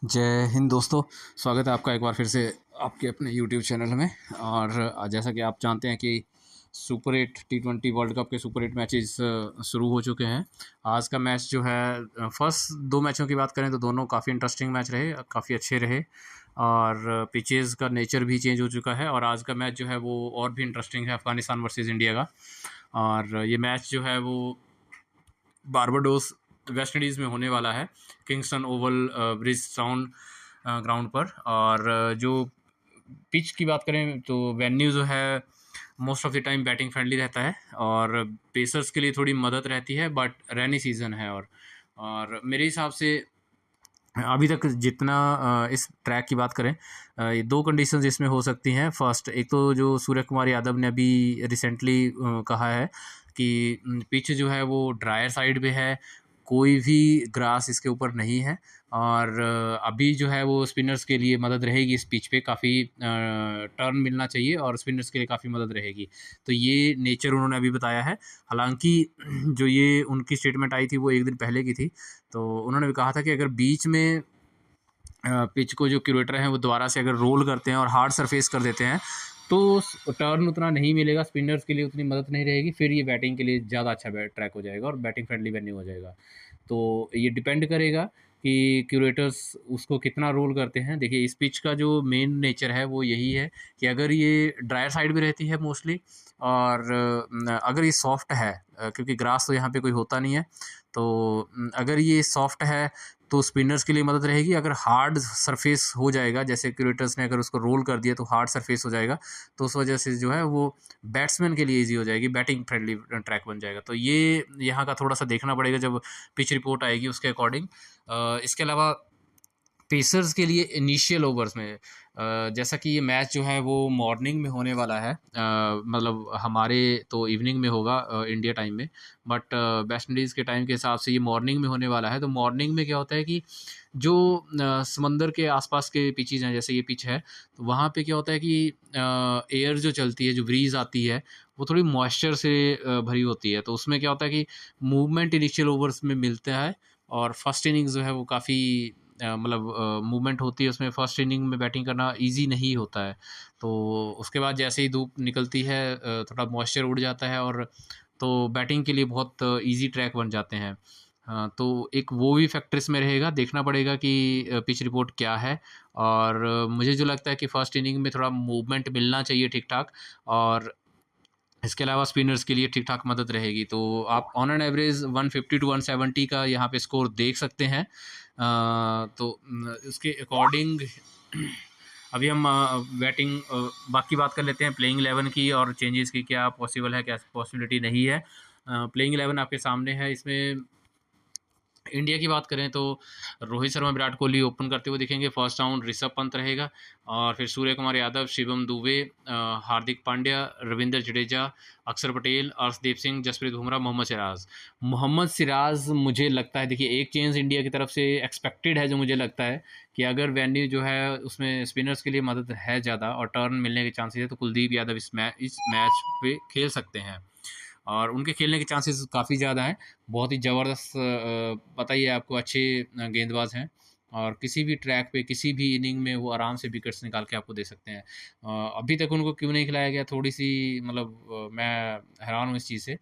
जय हिंद दोस्तों। स्वागत है आपका एक बार फिर से आपके अपने यूट्यूब चैनल में। और जैसा कि आप जानते हैं कि सुपर 8 T20 वर्ल्ड कप के सुपर 8 मैचेस शुरू हो चुके हैं। आज का मैच जो है, फर्स्ट दो मैचों की बात करें तो दोनों काफ़ी इंटरेस्टिंग मैच रहे, काफ़ी अच्छे रहे। और पिचेस का नेचर भी चेंज हो चुका है और आज का मैच जो है वो और भी इंटरेस्टिंग है, अफ़गानिस्तान वर्सेस इंडिया का। और ये मैच जो है वो बारबाडोस वेस्ट इंडीज़ में होने वाला है, Kingston Oval bridge town ground पर। और जो पिच की बात करें तो वेन्यू जो है most of the time batting friendly रहता है और पेसर्स के लिए थोड़ी मदद रहती है, बट रेनी सीज़न है। और मेरे हिसाब से अभी तक जितना इस ट्रैक की बात करें, ये दो कंडीशंस इसमें हो सकती हैं। फर्स्ट, एक तो जो सूर्य कुमार यादव ने अभी रिसेंटली कहा है कि पिच जो है वो ड्रायर साइड पे है, कोई भी ग्रास इसके ऊपर नहीं है। और अभी जो है वो स्पिनर्स के लिए मदद रहेगी, इस पिच पे काफ़ी टर्न मिलना चाहिए और स्पिनर्स के लिए काफ़ी मदद रहेगी। तो ये नेचर उन्होंने अभी बताया है। हालांकि जो ये उनकी स्टेटमेंट आई थी वो एक दिन पहले की थी। तो उन्होंने भी कहा था कि अगर बीच में पिच को जो क्यूरेटर हैं वो दोबारा से अगर रोल करते हैं और हार्ड सरफेस कर देते हैं तो टर्न उतना नहीं मिलेगा, स्पिनर्स के लिए उतनी मदद नहीं रहेगी, फिर ये बैटिंग के लिए ज़्यादा अच्छा ट्रैक हो जाएगा और बैटिंग फ्रेंडली वेन्यू हो जाएगा। तो ये डिपेंड करेगा कि क्यूरेटर्स उसको कितना रोल करते हैं। देखिए, इस पिच का जो मेन नेचर है वो यही है कि अगर ये ड्रायर साइड भी रहती है मोस्टली, और अगर ये सॉफ्ट है, क्योंकि ग्रास तो यहाँ पे कोई होता नहीं है, तो अगर ये सॉफ्ट है तो स्पिनर्स के लिए मदद रहेगी। अगर हार्ड सरफेस हो जाएगा, जैसे क्रिकेटर्स ने अगर उसको रोल कर दिया तो हार्ड सरफेस हो जाएगा, तो उस वजह से जो है वो बैट्समैन के लिए इजी हो जाएगी, बैटिंग फ्रेंडली ट्रैक बन जाएगा। तो ये यहाँ का थोड़ा सा देखना पड़ेगा जब पिच रिपोर्ट आएगी उसके अकॉर्डिंग। इसके अलावा पेसर्स के लिए इनिशियल ओवर्स में, जैसा कि ये मैच जो है वो मॉर्निंग में होने वाला है, मतलब हमारे तो इवनिंग में होगा इंडिया टाइम में, बट वेस्ट इंडीज़ के टाइम के हिसाब से ये मॉर्निंग में होने वाला है। तो मॉर्निंग में क्या होता है कि जो समंदर के आसपास के पिचेज हैं, जैसे ये पिच है, तो वहाँ पे क्या होता है कि एयर जो चलती है, जो ब्रीज आती है, वो थोड़ी मॉइस्चर से भरी होती है। तो उसमें क्या होता है कि मूवमेंट इनिशियल ओवर्स में मिलता है और फर्स्ट इनिंग्स जो है वो काफ़ी मतलब मूवमेंट होती है उसमें। फर्स्ट इनिंग में बैटिंग करना इजी नहीं होता है। तो उसके बाद जैसे ही धूप निकलती है, थोड़ा मॉइस्चर उड़ जाता है और तो बैटिंग के लिए बहुत इजी ट्रैक बन जाते हैं। हाँ, तो एक वो भी फैक्टर इसमें रहेगा, देखना पड़ेगा कि पिच रिपोर्ट क्या है। और मुझे जो लगता है कि फर्स्ट इनिंग में थोड़ा मूवमेंट मिलना चाहिए ठीक ठाक, और इसके अलावा स्पिनर्स के लिए ठीक ठाक मदद रहेगी। तो आप ऑन एन एवरेज 150 टू 170 का यहाँ पे स्कोर देख सकते हैं। तो उसके अकॉर्डिंग अभी हम बैटिंग बाकी बात कर लेते हैं प्लेइंग 11 की और चेंजेस की, क्या पॉसिबल है क्या पॉसिबिलिटी नहीं है। प्लेइंग 11 आपके सामने है। इसमें इंडिया की बात करें तो रोहित शर्मा विराट कोहली ओपन करते हुए दिखेंगे। फर्स्ट राउंड ऋषभ पंत रहेगा, और फिर सूर्य कुमार यादव, शिवम दुबे, हार्दिक पांड्या, रविंद्र जडेजा, अक्षर पटेल, अर्शदीप सिंह, जसप्रीत बुमराह, मोहम्मद सिराज। मोहम्मद सिराज मुझे लगता है, देखिए एक चेंज इंडिया की तरफ से एक्सपेक्टेड है, जो मुझे लगता है कि अगर वेन्यू जो है उसमें स्पिनर्स के लिए मदद है ज़्यादा और टर्न मिलने के चांसेस है, तो कुलदीप यादव इस मैच पे खेल सकते हैं और उनके खेलने के चांसेस काफ़ी ज़्यादा हैं। बहुत ही ज़बरदस्त, पता ही है आपको, अच्छे गेंदबाज हैं और किसी भी ट्रैक पे किसी भी इनिंग में वो आराम से विकेट्स निकाल के आपको दे सकते हैं। अभी तक उनको क्यों नहीं खिलाया गया, थोड़ी सी मतलब मैं हैरान हूँ इस चीज़ से।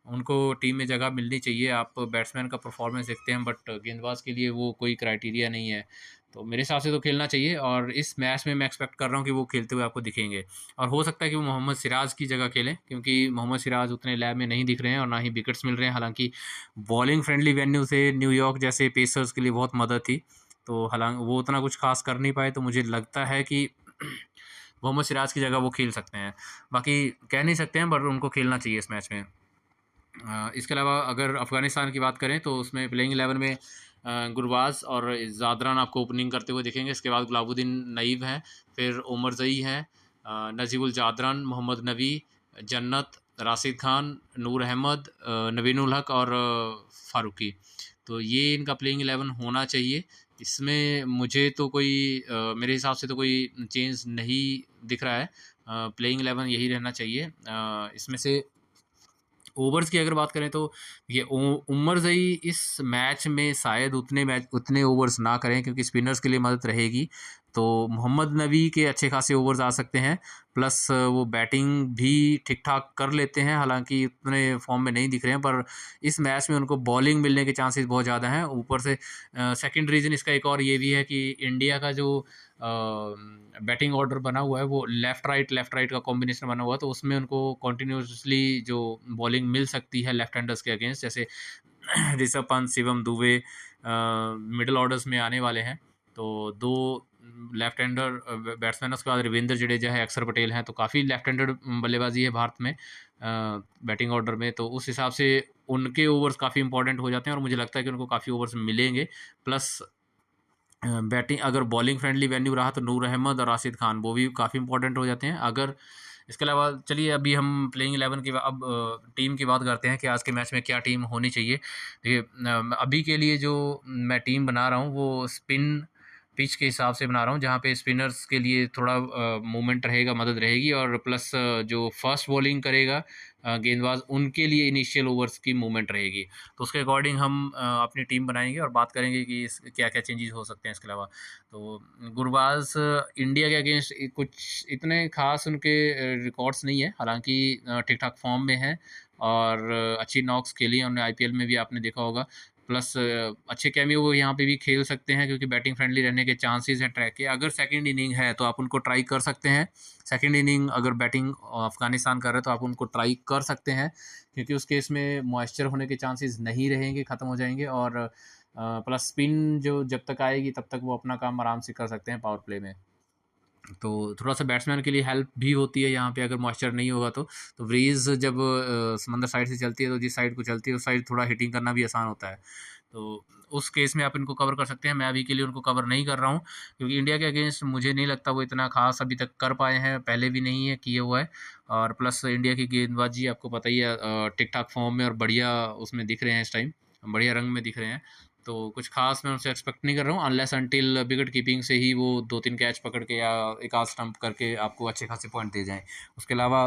उनको टीम में जगह मिलनी चाहिए। आप बैट्समैन का परफॉर्मेंस देखते हैं, बट गेंदबाज के लिए वो कोई क्राइटेरिया नहीं है। तो मेरे हिसाब से तो खेलना चाहिए और इस मैच में मैं एक्सपेक्ट कर रहा हूँ कि वो खेलते हुए आपको दिखेंगे। और हो सकता है कि वो मोहम्मद सिराज की जगह खेलें, क्योंकि मोहम्मद सिराज उतने लैब में नहीं दिख रहे हैं और ना ही विकेट्स मिल रहे हैं। हालांकि बॉलिंग फ्रेंडली वेन्यू से न्यूयॉर्क जैसे पेसर्स के लिए बहुत मदद थी, तो हालांकि वो उतना कुछ खास कर नहीं पाए। तो मुझे लगता है कि मोहम्मद सिराज की जगह वो खेल सकते हैं। बाकी कह नहीं सकते हैं, बट उनको खेलना चाहिए इस मैच में। इसके अलावा अगर अफ़गानिस्तान की बात करें तो उसमें प्लेइंग 11 में गुरबाज और ज़ादरान आपको ओपनिंग करते हुए दिखेंगे। इसके बाद गुलाबुद्दीन नईब हैं, फिर उमर जई हैं, नजीबुल जादरान, मोहम्मद नबी, जन्नत, राशिद खान, नूर अहमद, नवीन उल हक और फ़ारूकी। तो ये इनका प्लेइंग 11 होना चाहिए। इसमें मुझे तो कोई मेरे हिसाब से तो कोई चेंज नहीं दिख रहा है। प्लेइंग 11 यही रहना चाहिए। इसमें से ओवर्स की अगर बात करें तो ये उमर जई इस मैच में शायद उतने ओवर्स ना करें, क्योंकि स्पिनर्स के लिए मदद रहेगी। तो मोहम्मद नबी के अच्छे खासे ओवर्स आ सकते हैं, प्लस वो बैटिंग भी ठीक ठाक कर लेते हैं, हालांकि उतने फॉर्म में नहीं दिख रहे हैं, पर इस मैच में उनको बॉलिंग मिलने के चांसेस बहुत ज़्यादा हैं। ऊपर से सेकंड रीज़न इसका एक और ये भी है कि इंडिया का जो बैटिंग ऑर्डर बना हुआ है वो लेफ़्ट राइट का कॉम्बिनेशन बना हुआ है, तो उसमें उनको कंटिन्यूसली जो बॉलिंग मिल सकती है लेफ्ट हैंडर्स के अगेंस्ट, जैसे ऋषभ पंत, शिवम दुबे मिडिल ऑर्डर्स में आने वाले हैं। तो दो लेफ्ट हैंडर बैट्समैन, उसके बाद रविंद्र जडेजा है, अक्षर पटेल हैं, तो काफ़ी लेफ्ट हैंडेड बल्लेबाजी है भारत में बैटिंग ऑर्डर में। तो उस हिसाब से उनके ओवर्स काफ़ी इंपॉर्टेंट हो जाते हैं और मुझे लगता है कि उनको काफ़ी ओवर्स मिलेंगे। प्लस बैटिंग अगर बॉलिंग फ्रेंडली वेन्यू रहा तो नूर अहमद और राशिद खान वो भी काफ़ी इंपॉर्टेंट हो जाते हैं। अगर इसके अलावा चलिए अभी हम प्लेइंग 11 की अब टीम की बात करते हैं कि आज के मैच में क्या टीम होनी चाहिए। देखिए अभी के लिए जो मैं टीम बना रहा हूँ वो स्पिन पिच के हिसाब से बना रहा हूँ, जहाँ पे स्पिनर्स के लिए थोड़ा मूवमेंट रहेगा, मदद रहेगी, और प्लस जो फर्स्ट बॉलिंग करेगा गेंदबाज उनके लिए इनिशियल ओवर्स की मूवमेंट रहेगी। तो उसके अकॉर्डिंग हम अपनी टीम बनाएंगे और बात करेंगे कि क्या क्या चेंजेस हो सकते हैं इसके अलावा। तो गुरबाज इंडिया के अगेंस्ट कुछ इतने खास उनके रिकॉर्ड्स नहीं है, हालांकि ठीक ठाक फॉर्म में है और अच्छी नॉक्स खेली हैं उन्होंने, आईपीएल में भी आपने देखा होगा। प्लस अच्छे कैमियो वो यहाँ पे भी खेल सकते हैं, क्योंकि बैटिंग फ्रेंडली रहने के चांसेस हैं ट्रैक के। अगर सेकंड इनिंग है तो आप उनको ट्राई कर सकते हैं, सेकंड इनिंग अगर बैटिंग अफगानिस्तान कर रहे हैं तो आप उनको ट्राई कर सकते हैं, क्योंकि उस केस में मॉइस्चर होने के चांसेस नहीं रहेंगे, ख़त्म हो जाएंगे। और प्लस स्पिन जो जब तक आएगी तब तक वो अपना काम आराम से कर सकते हैं पावर प्ले में। तो थोड़ा सा बैट्समैन के लिए हेल्प भी होती है यहाँ पे, अगर मॉइस्चर नहीं होगा तो ब्रीज़ जब समंदर साइड से चलती है तो जिस साइड को चलती है उस साइड थोड़ा हिटिंग करना भी आसान होता है। तो उस केस में आप इनको कवर कर सकते हैं। मैं अभी के लिए उनको कवर नहीं कर रहा हूँ, क्योंकि इंडिया के अगेंस्ट मुझे नहीं लगता वो इतना खास अभी तक कर पाए हैं, पहले भी नहीं है किए हुआ है। और प्लस इंडिया की गेंदबाजी आपको पता ही है ठीक ठाक फॉर्म में और बढ़िया उसमें दिख रहे हैं इस टाइम, बढ़िया रंग में दिख रहे हैं। तो कुछ खास मैं उनसे एक्सपेक्ट नहीं कर रहा हूँ, अनलेस अनटिल विकेट कीपिंग से ही वो 2-3 कैच पकड़ के या एक आध स्टंप करके आपको अच्छे खासे पॉइंट दे जाएँ। उसके अलावा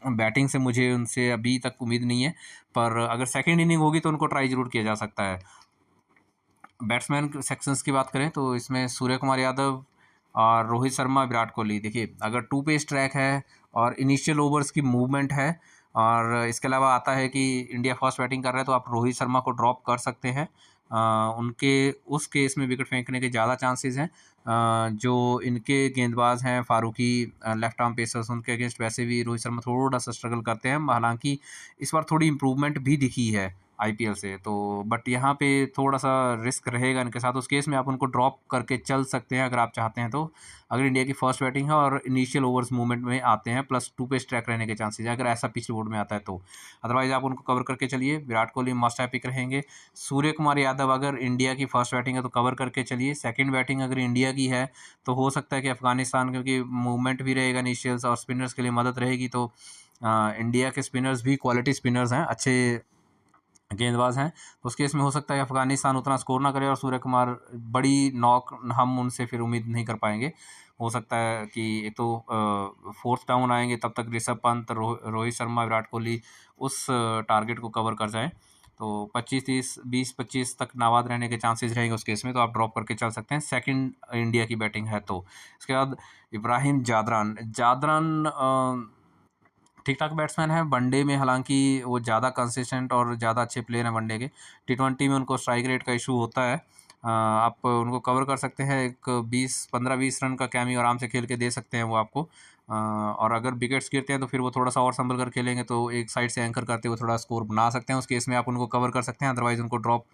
बैटिंग से मुझे उनसे अभी तक उम्मीद नहीं है, पर अगर सेकंड इनिंग होगी तो उनको ट्राई ज़रूर किया जा सकता है। बैट्समैन सेक्शंस की बात करें तो इसमें सूर्य कुमार यादव और रोहित शर्मा, विराट कोहली। देखिए अगर टू पेस ट्रैक है और इनिशियल ओवर्स की मूवमेंट है, और इसके अलावा आता है कि इंडिया फर्स्ट बैटिंग कर रहा है, तो आप रोहित शर्मा को ड्रॉप कर सकते हैं। उनके उस केस में विकेट फेंकने के ज़्यादा चांसेस हैं। जो इनके गेंदबाज हैं फारूकी, लेफ्ट आर्म पेसर्स, उनके अगेंस्ट वैसे भी रोहित शर्मा थोड़ा सा स्ट्रगल करते हैं, हालांकि इस बार थोड़ी इंप्रूवमेंट भी दिखी है आईपीएल से। तो बट यहाँ पे थोड़ा सा रिस्क रहेगा इनके साथ, उस केस में आप उनको ड्रॉप करके चल सकते हैं अगर आप चाहते हैं तो। अगर इंडिया की फर्स्ट बैटिंग है और इनिशियल ओवर्स मूवमेंट में आते हैं, प्लस टू पेस ट्रैक रहने के चांसेस हैं, अगर ऐसा पिच बोर्ड में आता है तो। अदरवाइज आप उनको कवर करके चलिए। विराट कोहली मस्ट है पिक रहेंगे। सूर्य कुमार यादव अगर इंडिया की फर्स्ट बैटिंग है तो कवर करके चलिए। सेकेंड बैटिंग अगर इंडिया की है तो हो सकता है कि अफगानिस्तान, क्योंकि मूवमेंट भी रहेगा इनिशियल्स और स्पिनर्स के लिए मदद रहेगी, तो इंडिया के स्पिनर्स भी क्वालिटी स्पिनर्स हैं, अच्छे गेंदबाज हैं। तो उस केस में हो सकता है कि अफगानिस्तान उतना स्कोर ना करे और सूर्य कुमार बड़ी नॉक हम उनसे फिर उम्मीद नहीं कर पाएंगे। हो सकता है कि एक तो फोर्थ डाउन आएंगे तब तक ऋषभ पंत, रोहित शर्मा, विराट कोहली उस टारगेट को कवर कर जाएं। तो 25-30, 20-25 तक नाबाद रहने के चांसेस रहेंगे उस केस में, तो आप ड्रॉप करके चल सकते हैं सेकंड इंडिया की बैटिंग है तो। इसके बाद इब्राहिम जादरान जादरान ठीक ठाक बैट्समैन है वनडे में, हालांकि वो ज़्यादा कंसिस्टेंट और ज़्यादा अच्छे प्लेयर हैं वनडे के। टी20 में उनको स्ट्राइक रेट का इशू होता है। आप उनको कवर कर सकते हैं, एक 15-20 रन का कैमी आराम से खेल के दे सकते हैं वो आपको। और अगर विकेट्स गिरते हैं तो फिर वो थोड़ा सा और संभल कर खेलेंगे, तो एक साइड से एंकर करते हुए थोड़ा स्कोर बना सकते हैं। उस केस में आप उनको कवर कर सकते हैं, अदरवाइज़ उनको ड्रॉप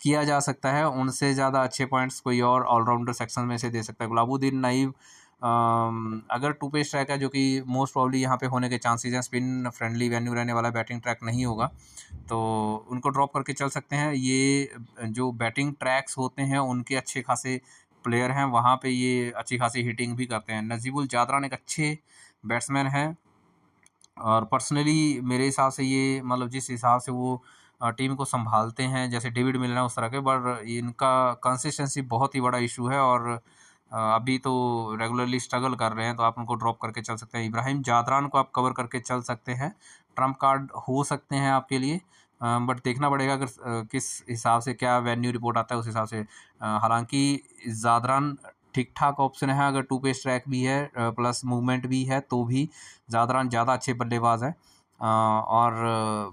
किया जा सकता है। उनसे ज़्यादा अच्छे पॉइंट्स कोई और ऑलराउंडर सेक्शन में से दे सकता है। गुलाबुद्दीन नईब अगर टू पेस ट्रैक है, जो कि मोस्ट प्रॉब्ली यहाँ पे होने के चांसेस हैं, स्पिन फ्रेंडली वेन्यू रहने वाला बैटिंग ट्रैक नहीं होगा, तो उनको ड्रॉप करके चल सकते हैं। ये जो बैटिंग ट्रैक्स होते हैं उनके अच्छे खासे प्लेयर हैं, वहाँ पे ये अच्छी खासी हिटिंग भी करते हैं। नजीबुल जादरान एक अच्छे बैट्समैन हैं, और पर्सनली मेरे हिसाब से ये मतलब जिस हिसाब से वो टीम को संभालते हैं, जैसे डेविड मिलर उस तरह के, पर इनका कंसिस्टेंसी बहुत ही बड़ा इशू है, और अभी तो रेगुलरली स्ट्रगल कर रहे हैं, तो आप उनको ड्रॉप करके चल सकते हैं। इब्राहिम जादरान को आप कवर करके चल सकते हैं, ट्रम्प कार्ड हो सकते हैं आपके लिए, बट देखना पड़ेगा अगर किस हिसाब से क्या वेन्यू रिपोर्ट आता है उस हिसाब से। हालांकि ज़ादरान ठीक ठाक ऑप्शन है, अगर टू पेस ट्रैक भी है प्लस मूवमेंट भी है तो भी ज़ादरान ज़्यादा अच्छे बल्लेबाज हैं। और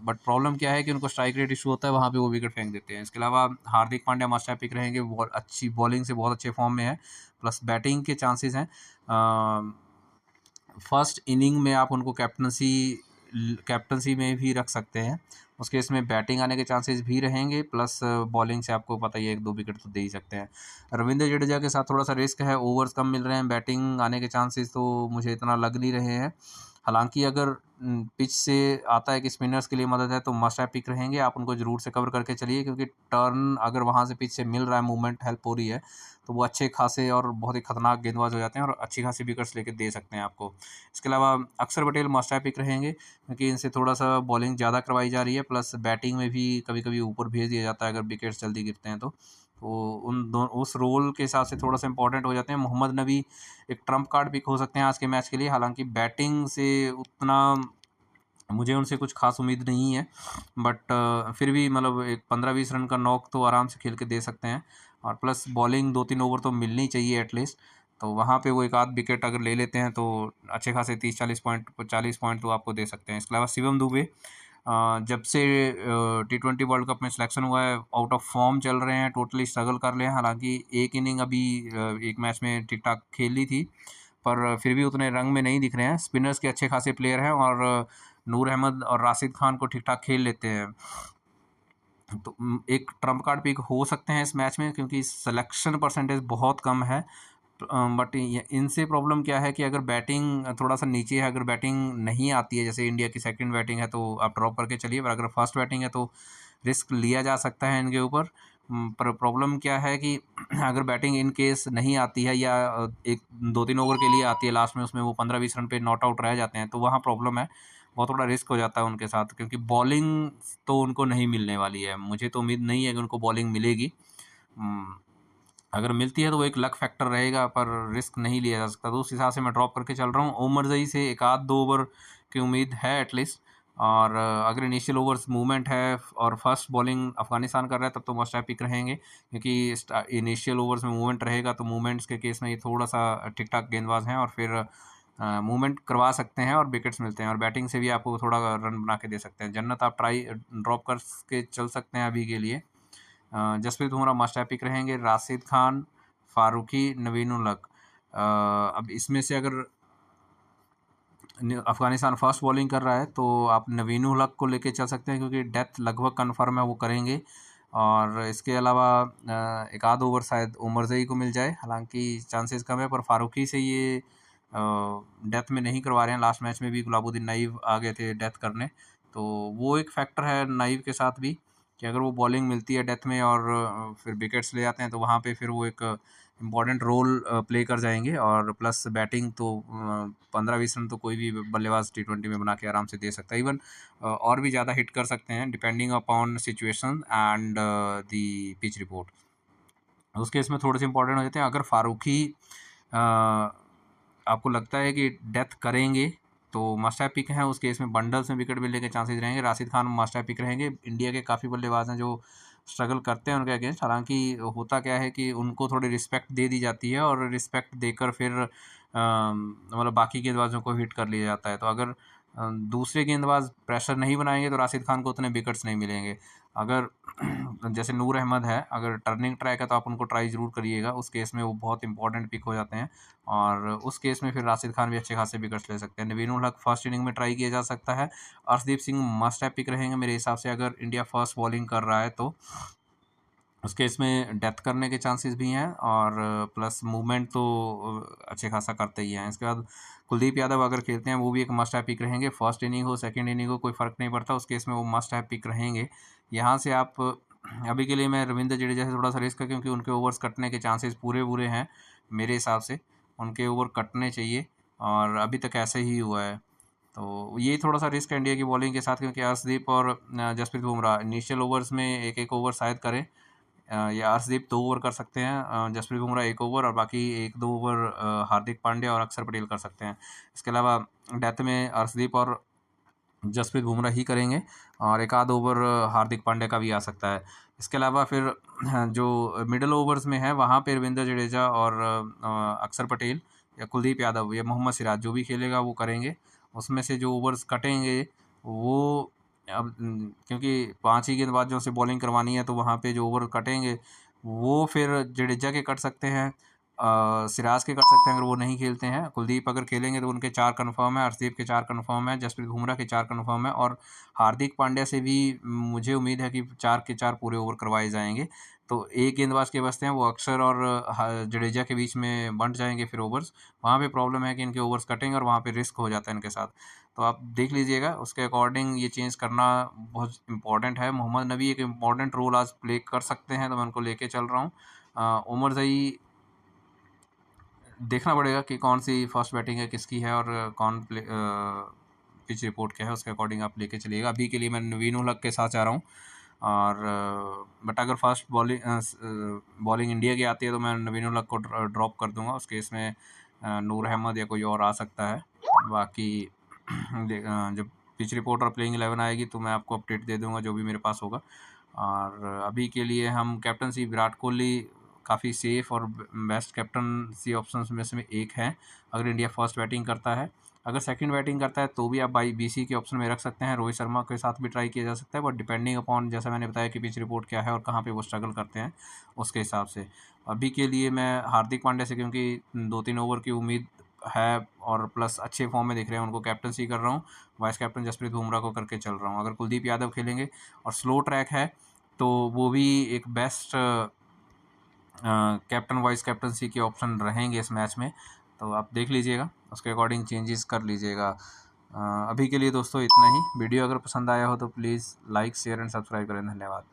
बट प्रॉब्लम क्या है कि उनको स्ट्राइक रेट इशू होता है, वहाँ पे वो विकेट फेंक देते हैं। इसके अलावा Hardik Pandya must have pick रहेंगे, अच्छी बॉलिंग से बहुत अच्छे फॉर्म में है, प्लस बैटिंग के चांसेस हैं। फर्स्ट इनिंग में आप उनको कैप्टनसी में भी रख सकते हैं, उसके इसमें बैटिंग आने के चांसेस भी रहेंगे, प्लस बॉलिंग से आपको पता ही है 1-2 विकेट तो दे ही सकते हैं। रविंद्र जडेजा के साथ थोड़ा सा रिस्क है, ओवर्स कम मिल रहे हैं, बैटिंग आने के चांसेस तो मुझे इतना लग नहीं रहे हैं। हालांकि अगर पिच से आता है कि स्पिनर्स के लिए मदद है तो मस्ट हैव पिक रहेंगे, आप उनको जरूर से कवर करके चलिए, क्योंकि टर्न अगर वहाँ से पिच से मिल रहा है, मूवमेंट हेल्प हो रही है, तो वो अच्छे खासे और बहुत ही खतरनाक गेंदबाज हो जाते हैं और अच्छी खासी विकेट्स लेके दे सकते हैं आपको। इसके अलावा अक्षर पटेल मस्ट हैव पिक रहेंगे, क्योंकि इनसे थोड़ा सा बॉलिंग ज़्यादा करवाई जा रही है, प्लस बैटिंग में भी कभी कभी ऊपर भेज दिया जाता है अगर विकेट्स जल्दी गिरते हैं तो उन दो उस रोल के हिसाब से थोड़ा सा इंपॉर्टेंट हो जाते हैं। मोहम्मद नबी एक ट्रम्प कार्ड पिक हो सकते हैं आज के मैच के लिए, हालांकि बैटिंग से उतना मुझे उनसे कुछ खास उम्मीद नहीं है, बट फिर भी मतलब एक 15-20 रन का नॉक तो आराम से खेल के दे सकते हैं, और प्लस बॉलिंग 2-3 ओवर तो मिलनी चाहिए एटलीस्ट, तो वहाँ पे वो एक आध विकेट अगर ले लेते हैं तो अच्छे खासे 30-40 पॉइंट तो आपको दे सकते हैं। इसके अलावा शिवम दुबे जब से T20 वर्ल्ड कप में सिलेक्शन हुआ है आउट ऑफ फॉर्म चल रहे हैं, टोटली स्ट्रगल कर रहे हैं। हालांकि एक इनिंग अभी एक मैच में ठीक ठाक खेली थी, पर फिर भी उतने रंग में नहीं दिख रहे हैं। स्पिनर्स के अच्छे खासे प्लेयर हैं और नूर अहमद और राशिद खान को ठीक ठाक खेल लेते हैं, तो एक ट्रम्प कार्ड पिक हो सकते हैं इस मैच में, क्योंकि सिलेक्शन परसेंटेज बहुत कम है। बट इनसे प्रॉब्लम क्या है कि अगर बैटिंग थोड़ा सा नीचे है, अगर बैटिंग नहीं आती है, जैसे इंडिया की सेकंड बैटिंग है तो आप ड्रॉप करके चलिए, पर अगर फर्स्ट बैटिंग है तो रिस्क लिया जा सकता है इनके ऊपर। पर प्रॉब्लम क्या है कि अगर बैटिंग इन केस नहीं आती है या एक 2-3 ओवर के लिए आती है लास्ट में, उसमें वो 15-20 रन पे नॉट आउट रह जाते हैं, तो वहाँ प्रॉब्लम है, बहुत थोड़ा रिस्क हो जाता है उनके साथ, क्योंकि बॉलिंग तो उनको नहीं मिलने वाली है। मुझे तो उम्मीद नहीं है कि उनको बॉलिंग मिलेगी। अगर मिलती है तो वो एक लक फैक्टर रहेगा, पर रिस्क नहीं लिया जा सकता, तो उस हिसाब से मैं ड्रॉप करके चल रहा हूँ। ओमर जई से एक आध 2 ओवर की उम्मीद है एटलीस्ट, और अगर इनिशियल ओवर्स मूवमेंट है और फर्स्ट बॉलिंग अफगानिस्तान कर रहा है तब तो मस्ट हैव पिक रहेंगे, क्योंकि इनिशियल ओवर्स में मूवमेंट रहेगा, तो मूवमेंट्स के केस में ये थोड़ा सा ठीक ठाक गेंदबाज हैं और फिर मूवमेंट करवा सकते हैं और विकेट्स मिलते हैं, और बैटिंग से भी आपको थोड़ा रन बना के दे सकते हैं। जन्नत आप ट्राई ड्रॉप करके चल सकते हैं अभी के लिए। Jasprit Bumrah must have pick रहेंगे, राशिद खान, फारूकी, नवीन उल हक। अब इसमें से अगर अफगानिस्तान फर्स्ट बॉलिंग कर रहा है तो आप नवीन उल हक को लेके चल सकते हैं, क्योंकि डेथ लगभग कन्फर्म है वो करेंगे, और इसके अलावा एक आध ओवर शायद उमर जई को मिल जाए, हालांकि चांसेस कम है, पर फारूकी से ये डेथ में नहीं करवा रहे हैं। लास्ट मैच में भी गुलाबुद्दीन नाइब आ गए थे डेथ करने, तो वो एक फैक्टर है नाइब के साथ भी, कि अगर वो बॉलिंग मिलती है डेथ में और फिर विकेट्स ले जाते हैं तो वहाँ पे फिर वो एक इम्पॉर्टेंट रोल प्ले कर जाएंगे, और प्लस बैटिंग तो 15-20 रन तो कोई भी बल्लेबाज T20 में बना के आराम से दे सकता है, इवन और भी ज़्यादा हिट कर सकते हैं depending upon situation and the pitch report. उस केस में थोड़े से इंपॉर्टेंट हो जाते हैं। अगर फारूकी आपको लगता है कि डेथ करेंगे तो मस्ट हैव पिक है, उस केस में बंडल्स में विकेट मिलने के चांसेस रहेंगे। Rashid Khan must have pick रहेंगे। इंडिया के काफ़ी बल्लेबाज हैं जो स्ट्रगल करते हैं उनके अगेंस्ट, हालांकि होता क्या है कि उनको थोड़ी रिस्पेक्ट दे दी जाती है और रिस्पेक्ट देकर फिर मतलब बाकी गेंदबाजों को हिट कर लिया जाता है, तो अगर दूसरे गेंदबाज प्रेशर नहीं बनाएंगे तो राशिद खान को उतने विकेट्स नहीं मिलेंगे। अगर जैसे नूर अहमद है, अगर टर्निंग ट्रैक है तो आप उनको ट्राई ज़रूर करिएगा, उस केस में वो बहुत इंपॉर्टेंट पिक हो जाते हैं, और उस केस में फिर राशिद खान भी अच्छे खासे विकेट्स ले सकते हैं। नवीन उल हक फर्स्ट इनिंग में ट्राई किया जा सकता है। Arshdeep Singh must have pick रहेंगे मेरे हिसाब से, अगर इंडिया फर्स्ट बॉलिंग कर रहा है तो उसके इसमें डेथ करने के चांसेस भी हैं, और प्लस मूवमेंट तो अच्छे खासा करते ही हैं। इसके बाद कुलदीप यादव अगर खेलते हैं वो भी एक मस्ट हैव पिक रहेंगे, फर्स्ट इनिंग हो सेकंड इनिंग हो कोई फ़र्क नहीं पड़ता, उस केस में वो मस्ट हैव पिक रहेंगे। यहाँ से आप अभी के लिए मैं रविंद्र जडेजा से थोड़ा सा रिस्क है, क्योंकि उनके ओवर्स कटने के चांसेस पूरे बुरे हैं मेरे हिसाब से, उनके ओवर कटने चाहिए, और अभी तक ऐसे ही हुआ है, तो ये थोड़ा सा रिस्क है इंडिया की बॉलिंग के साथ, क्योंकि अर्शदीप और जसप्रीत बुमराह इनिशियल ओवर्स में एक एक ओवर शायद करें, या अर्शदीप 2 ओवर कर सकते हैं, जसप्रीत बुमराह 1 ओवर, और बाकी 1-2 ओवर हार्दिक पांड्या और अक्षर पटेल कर सकते हैं। इसके अलावा डेथ में अर्शदीप और जसप्रीत बुमराह ही करेंगे और एक आध ओवर हार्दिक पांड्या का भी आ सकता है। इसके अलावा फिर जो मिडल ओवर्स में है वहाँ पे रविंद्र जडेजा और अक्षर पटेल या कुलदीप यादव या मोहम्मद सिराज जो भी खेलेगा वो करेंगे। उसमें से जो ओवर्स कटेंगे वो अब क्योंकि 5 ही गेंदबाजों से बॉलिंग करवानी है तो वहाँ पे जो ओवर कटेंगे वो फिर जडेजा के कट सकते हैं, सिराज के कर सकते हैं अगर वो नहीं खेलते हैं। कुलदीप अगर खेलेंगे तो उनके 4 कन्फर्म है, अर्शदीप के 4 कन्फर्म है, जसप्रीत बुमराह के 4 कन्फर्म है और हार्दिक पांड्या से भी मुझे उम्मीद है कि 4 के 4 पूरे ओवर करवाए जाएंगे। तो एक गेंदबाज के बचते हैं वो अक्षर और जडेजा के बीच में बंट जाएंगे फिर ओवर्स। वहाँ पे प्रॉब्लम है कि इनके ओवर्स कटेंगे और वहाँ पे रिस्क हो जाता है इनके साथ। तो आप देख लीजिएगा उसके अकॉर्डिंग ये चेंज करना बहुत इंपॉर्टेंट है। मोहम्मद नबी एक इम्पॉर्टेंट रोल आज प्ले कर सकते हैं तो मैं उनको लेके चल रहा हूँ। उमर जई देखना पड़ेगा कि कौन सी फर्स्ट बैटिंग है किसकी है और कौन पिच रिपोर्ट क्या है उसके अकॉर्डिंग आप लेके चलिएगा। अभी के लिए मैं नवीन उल हक के साथ जा रहा हूँ और बट अगर फास्ट बॉलिंग इंडिया की आती है तो मैं नवीन उल हक को ड्रॉप कर दूंगा। उस केस में नूर अहमद या कोई और आ सकता है। बाकी जब पिच रिपोर्ट और प्लेइंग 11 आएगी तो मैं आपको अपडेट दे दूंगा जो भी मेरे पास होगा। और अभी के लिए हम कैप्टनसी विराट कोहली काफ़ी सेफ और बेस्ट कैप्टनसी ऑप्शंस में से एक हैं अगर इंडिया फर्स्ट बैटिंग करता है। अगर सेकंड बैटिंग करता है तो भी आप बाई बीसी के ऑप्शन में रख सकते हैं। रोहित शर्मा के साथ भी ट्राई किया जा सकता है बट डिपेंडिंग अपॉन जैसा मैंने बताया कि पिच रिपोर्ट क्या है और कहाँ पे वो स्ट्रगल करते हैं उसके हिसाब से। अभी के लिए मैं हार्दिक पांड्या से क्योंकि 2-3 ओवर की उम्मीद है और प्लस अच्छे फॉर्म में दिख रहे हैं उनको कैप्टनसी कर रहा हूँ। वाइस कैप्टन जसप्रीत बुमराह को करके चल रहा हूँ। अगर कुलदीप यादव खेलेंगे और स्लो ट्रैक है तो वो भी एक बेस्ट कैप्टन वाइस कैप्टनसी के ऑप्शन रहेंगे इस मैच में। तो आप देख लीजिएगा उसके अकॉर्डिंग चेंजेस कर लीजिएगा। अभी के लिए दोस्तों इतना ही। वीडियो अगर पसंद आया हो तो please like share and subscribe करें। धन्यवाद।